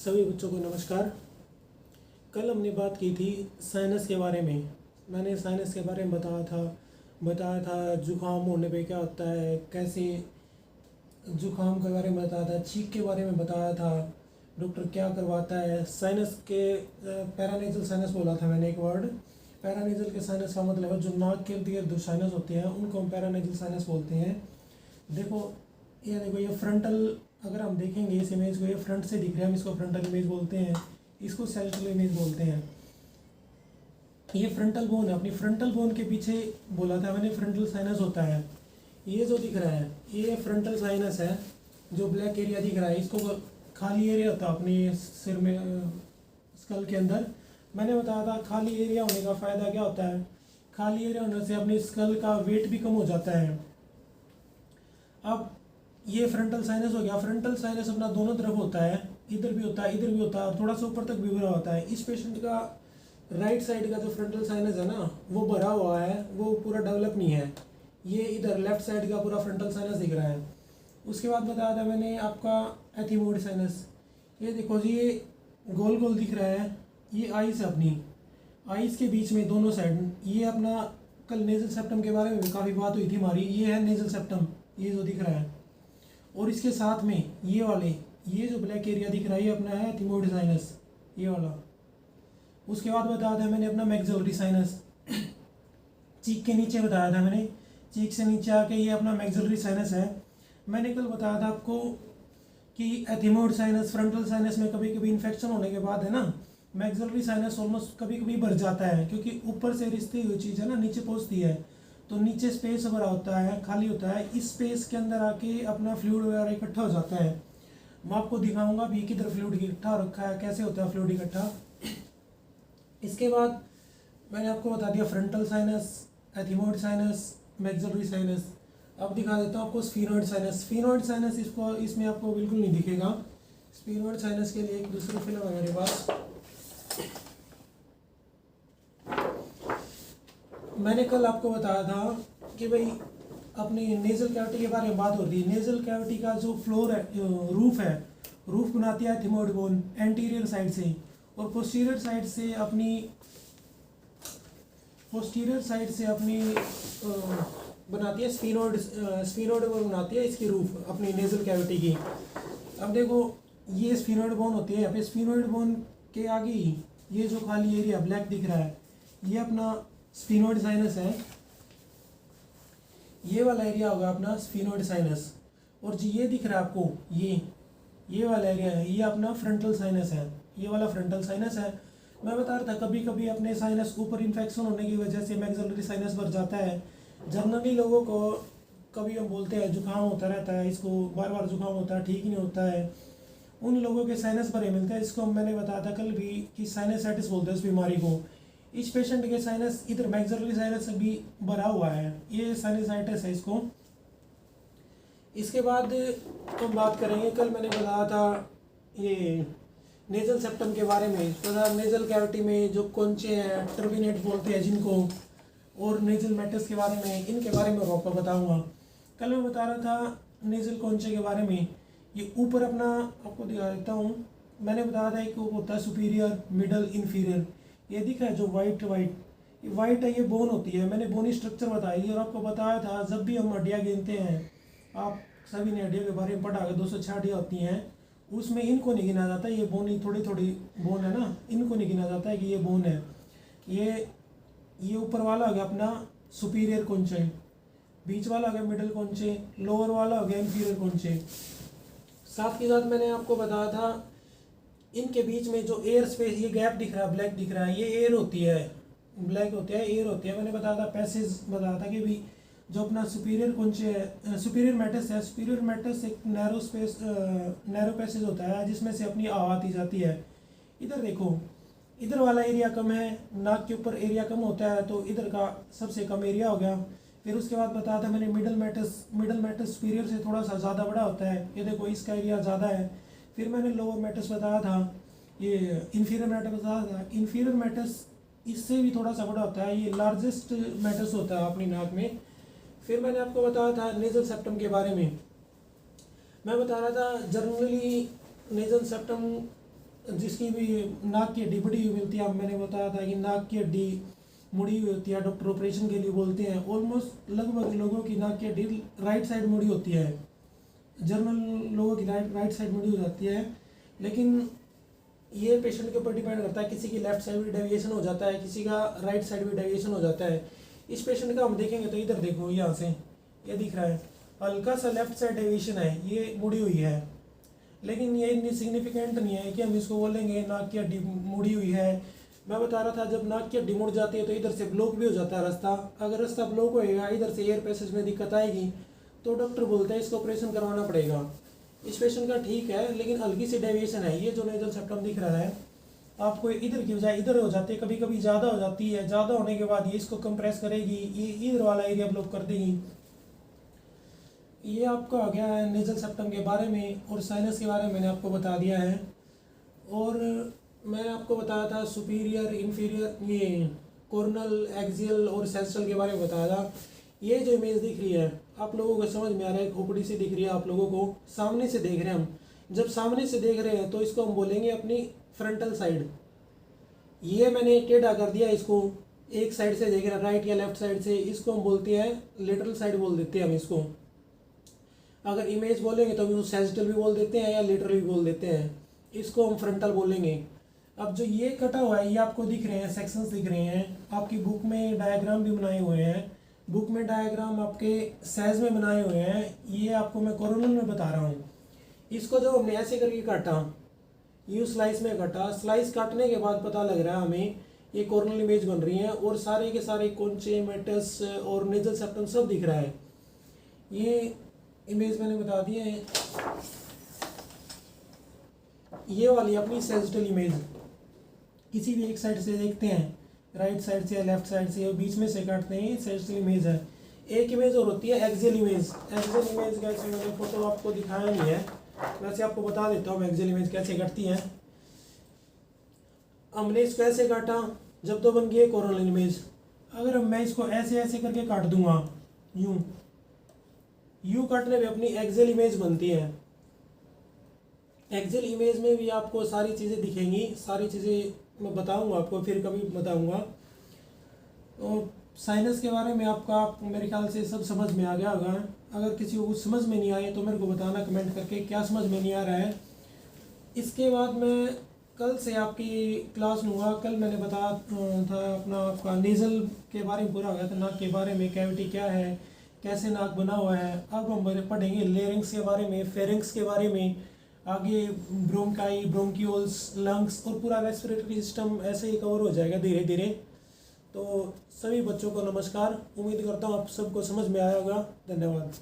सभी बच्चों को नमस्कार। कल हमने बात की थी साइनस के बारे में। मैंने साइनस के बारे में बताया था जुकाम होने पे क्या होता है, कैसे जुकाम के बारे में बताया था, छींक के बारे में बताया था, डॉक्टर क्या करवाता है। साइनस के पैरानेजल साइनस बोला था मैंने एक वर्ड। पैरानेजल के साइनस का मतलब है जो नाक के इर्द गिर्द साइनस होते हैं उनको हम पैरानेजल साइनस बोलते हैं। देखो ये फ्रंटल, अगर हम देखेंगे इस इमेज को, ये फ्रंट से दिख रहा है, हम इसको फ्रंटल इमेज बोलते हैं, इसको सेंट्रल इमेज बोलते हैं। ये फ्रंटल बोन है, अपनी फ्रंटल बोन के पीछे बोला था मैंने फ्रंटल साइनस होता है। ये जो दिख रहा है ये फ्रंटल साइनस है, जो ब्लैक एरिया दिख रहा है इसको खाली एरिया होता है अपने सिर में, स्कल के अंदर। मैंने बताया था खाली एरिया होने का फ़ायदा क्या होता है। खाली एरिया होने से अपनी स्कल का वेट भी कम हो जाता है। अब ये फ्रंटल साइनस हो गया। फ्रंटल साइनस अपना दोनों तरफ होता है, इधर भी होता है, इधर भी होता है, और थोड़ा सा ऊपर तक भी भरा होता है। इस पेशेंट का राइट साइड का जो फ्रंटल साइनस है ना, वो भरा हुआ है, वो पूरा डेवलप नहीं है। ये इधर लेफ्ट साइड का पूरा फ्रंटल साइनस दिख रहा है। उसके बाद बताया था मैंने आपका एथिमोइड साइनस। ये देखो जी, ये गोल गोल दिख रहा है, ये आइस है अपनी, आइस के बीच में दोनों साइड। ये अपना कल नेजल सेप्टम के बारे में भी काफ़ी बात हुई थी हमारी। ये है नेजल सेप्टम, ये जो दिख रहा है, और इसके साथ में ये जो ब्लैक एरिया दिख रहा है ये अपना है एथिमोइड साइनस, ये वाला। उसके बाद बताया था मैंने अपना मैक्सिलरी साइनस। चीक के नीचे बताया था मैंने, चीक से नीचे आके ये अपना मैक्सिलरी साइनस है। मैंने कल बताया था आपको कि एथिमोइड साइनस, फ्रंटल साइनस में कभी कभी इन्फेक्शन होने के बाद है ना, मैक्सिलरी साइनस ऑलमोस्ट कभी कभी भर जाता है, क्योंकि ऊपर से रिश्ती हुई चीज़ है ना, नीचे पहुँचती है, तो नीचे स्पेस भरा होता है, खाली होता है। इस स्पेस के अंदर आके अपना फ्लूइड वगैरह इकट्ठा हो जाता है। मैं आपको दिखाऊंगा भी किधर फ्लूइड इकट्ठा हो रखा है, कैसे होता है फ्लूइड इकट्ठा। इसके बाद मैंने आपको बता दिया frontal sinus, ethmoid sinus, maxillary sinus. अब दिखा देता हूँ आपको स्फीनोइड साइनस। स्फीनोइड साइनस इसमें आपको बिल्कुल नहीं दिखेगा। स्फीनोइड साइनस के लिए एक दूसरी फिल्म है मेरे पास। मैंने कल आपको बताया था कि भाई अपनी नेजल कैविटी के बारे में बात होती है। नेजल कैविटी का जो फ्लोर है, रूफ बनाती है एथिमोइड बोन एंटीरियर साइड से, और पोस्टीरियर साइड से अपनी बनाती है स्फीनोइड बोन बनाती है इसकी रूफ अपनी नेजल कैविटी की। अब देखो ये स्फीनोइड बोन होती है, यहाँ पे स्फीनोइड बोन के आगे ही ये जो खाली एरिया ब्लैक दिख रहा है ये अपना स्फीनोइड साइनस है। ये वाला एरिया होगा अपना स्फीनोइड साइनस, और जो ये दिख रहा है आपको ये वाला एरिया है, ये अपना फ्रंटल साइनस है, ये वाला फ्रंटल साइनस है। मैं बता रहा था कभी कभी अपने साइनस ऊपर इन्फेक्शन होने की वजह से मैक्सिलरी साइनस भर जाता है। जनरली लोगों को कभी हम बोलते हैं जुकाम होता रहता है, इसको बार बार जुकाम होता है, ठीक नहीं होता है, उन लोगों के साइनस भरे मिलते हैं। इसको मैंने बताया था कल भी कि साइनसाइटिस बोलते हैं इस बीमारी को। इस पेशेंट के साइनस इधर मैक्सिलरी साइनस भी भरा हुआ है, ये साइनसाइटिस है इसको। इसके बाद हम बात करेंगे, कल मैंने बताया था ये नेजल सेप्टम के बारे में। तो नेजल कैविटी में जो कोंचे हैं, टर्बिनेट बोलते हैं जिनको, और नेजल मैटस के बारे में, इनके बारे में आपको बताऊंगा। कल मैं बता रहा था नेजल कोंचे के बारे में। ये ऊपर अपना आपको दिखा देता हूँ। मैंने बताया था एक होता है सुपीरियर, मिडल, इन्फीरियर। ये दिख रहा है जो वाइट है, ये बोन होती है। मैंने बोनी स्ट्रक्चर बताई और आपको बताया था जब भी हम हड्डियाँ गिनते हैं, आप सभी ने हड्डियों के बारे में पढ़ा, 206 हड्डियाँ होती हैं, उसमें इनको नहीं गिना जाता। ये बोनी थोड़ी थोड़ी बोन है ना, इनको नहीं गिना जाता है कि ये बोन है। ये ऊपर वाला हो गया अपना सुपीरियर कोंचे, बीच वाला हो गया मिडल कोंचे, लोअर वाला हो गया इन्फीरियर कोंचे। साथ के साथ मैंने आपको बताया था इनके बीच में जो एयर स्पेस, ये गैप दिख रहा है, ब्लैक दिख रहा है, ये एयर होती है, ब्लैक होती है, एयर होती है। मैंने बताया था पैसेज बताया था कि भी जो अपना सुपीरियर कोंचे है, सुपीरियर मैटस है, सुपीरियर मैटस एक नैरो पैसेज होता है जिसमें से अपनी हवा आती जाती है। इधर देखो, इधर वाला एरिया कम है, नाक के ऊपर एरिया कम होता है, तो इधर का सबसे कम एरिया हो गया। फिर उसके बाद बताया था मैंने मिडल मैटस सुपीरियर से थोड़ा सा ज़्यादा बड़ा होता है, ये देखो इसका एरिया ज़्यादा है। फिर मैंने लोअर मैटस बताया था, ये इन्फीरियर मैटस बताया था। इन्फीरियर मैटस इससे भी थोड़ा सा बड़ा होता है, ये लार्जेस्ट मैटस होता है अपनी नाक में। फिर मैंने आपको बताया था नेजल सेप्टम के बारे में। मैं बता रहा था जनरली नेजल सेप्टम जिसकी भी नाक की हड्डी बड़ी हुई मिलती है, अब मैंने बताया था कि नाक की हड्डी मुड़ी हुई होती है, डॉक्टर ऑपरेशन के लिए बोलते हैं। ऑलमोस्ट लगभग लोगों की नाक की हड्डी राइट साइड मुड़ी होती है, जनरल लोगों की राइट साइड मुड़ी हो जाती है। लेकिन ये पेशेंट के ऊपर डिपेंड करता है, किसी की लेफ्ट साइड भी डेविएशन हो जाता है, किसी का राइट साइड भी डेविएशन हो जाता है। इस पेशेंट का हम देखेंगे तो इधर देखो, यहाँ से ये दिख रहा है हल्का सा लेफ्ट साइड डेविएशन है, ये मुड़ी हुई है। लेकिन ये इतनी सिग्निफिकेंट नहीं है कि हम इसको बोलेंगे नाक की हड्डी मुड़ी हुई है। मैं बता रहा था, जब नाक की हड्डी मुड़ जाती है तो इधर से ब्लॉक भी हो जाता है रास्ता। अगर रास्ता ब्लॉक होएगा, इधर से एयर पैसेज में दिक्कत आएगी, तो डॉक्टर बोलते हैं इसको ऑपरेशन करवाना पड़ेगा। इस पेशेंट का ठीक है, लेकिन हल्की सी डेविएशन है। ये जो नेजल सेप्टम दिख रहा है आपको, इधर की बजाय इधर हो जाती है, कभी कभी ज़्यादा हो जाती है। ज़्यादा होने के बाद ये इसको कंप्रेस करेगी, ये इधर वाला एरिया ब्लॉक कर देगी। ये आपका हो गया है नेजल सेप्टम के बारे में, और साइनस के बारे में मैंने आपको बता दिया है। और मैं आपको बताया था सुपीरियर इन्फीरियर, ये कॉर्नल, एक्सियल और सेंट्रल के बारे में बताया था। ये जो इमेज दिख रही है आप लोगों को समझ में आ रहा है, खोपड़ी से दिख रही है आप लोगों को, सामने से देख रहे हैं हम। जब सामने से देख रहे हैं तो इसको हम बोलेंगे अपनी फ्रंटल साइड। ये मैंने टेढ़ा कर दिया इसको, एक साइड से देख रहे हैं राइट या लेफ्ट साइड से, इसको हम बोलते हैं लेटरल साइड बोल देते हैं हम इसको। अगर इमेज बोलेंगे तो हम उसको सैजिटल भी बोल देते हैं या लेटरल भी बोल देते हैं, इसको हम फ्रंटल बोलेंगे। अब जो ये कटा हुआ है ये आपको दिख रहे हैं, सेक्शंस दिख रहे हैं। आपकी बुक में डायग्राम भी बनाए हुए हैं, बुक में डायग्राम आपके साइज में बनाए हुए हैं। ये आपको मैं कोरोनल में बता रहा हूँ। इसको जब हमने ऐसे करके काटा, यू स्लाइस में काटा, स्लाइस काटने के बाद पता लग रहा है हमें ये कोरोनल इमेज बन रही है, और सारे के सारे कोंचे, मेटस और नेजल सेप्टम सब दिख रहा है। ये इमेज मैंने बता दी है। ये वाली अपनी सैजिटल इमेज, किसी भी एक साइड से देखते हैं, राइट साइड से या लेफ्ट साइड से, बीच में से काटते हैं, सैजिटल इमेज है। एक इमेज और होती है एक्सियल इमेज। एक्सियल इमेज कैसे, मैंने फोटो आपको दिखाया नहीं है, वैसे आपको बता देता हूँ एक्सियल इमेज कैसे कटती है। हमने इसको ऐसे काटा, जब तो बन गई कोरोनल इमेज। अगर मैं इसको ऐसे ऐसे करके काट दूंगा, यूं यू काटने में अपनी एक्सियल इमेज बनती है। एक्सियल इमेज में भी आपको सारी चीज़ें दिखेंगी, सारी चीज़ें मैं बताऊंगा आपको, फिर कभी बताऊंगा। और साइनस के बारे में आप मेरे ख्याल से सब समझ में आ गया होगा। अगर किसी को कुछ समझ में नहीं आए तो मेरे को बताना कमेंट करके क्या समझ में नहीं आ रहा है। इसके बाद मैं कल से आपकी क्लास लूँगा। कल मैंने बताया था अपना आपका नेज़ल के बारे में पूरा हो गया था, नाक के बारे में, कैविटी क्या है, कैसे नाक बना हुआ है। अब हम पढ़ेंगे लेरिंग्स के बारे में, फेरिंग्स के बारे में, आगे ब्रोंकाई, ब्रोंक्यूल्स, लंग्स और पूरा रेस्पिरेटरी सिस्टम ऐसे ही कवर हो जाएगा धीरे धीरे। तो सभी बच्चों को नमस्कार, उम्मीद करता हूँ आप सबको समझ में आया होगा। धन्यवाद।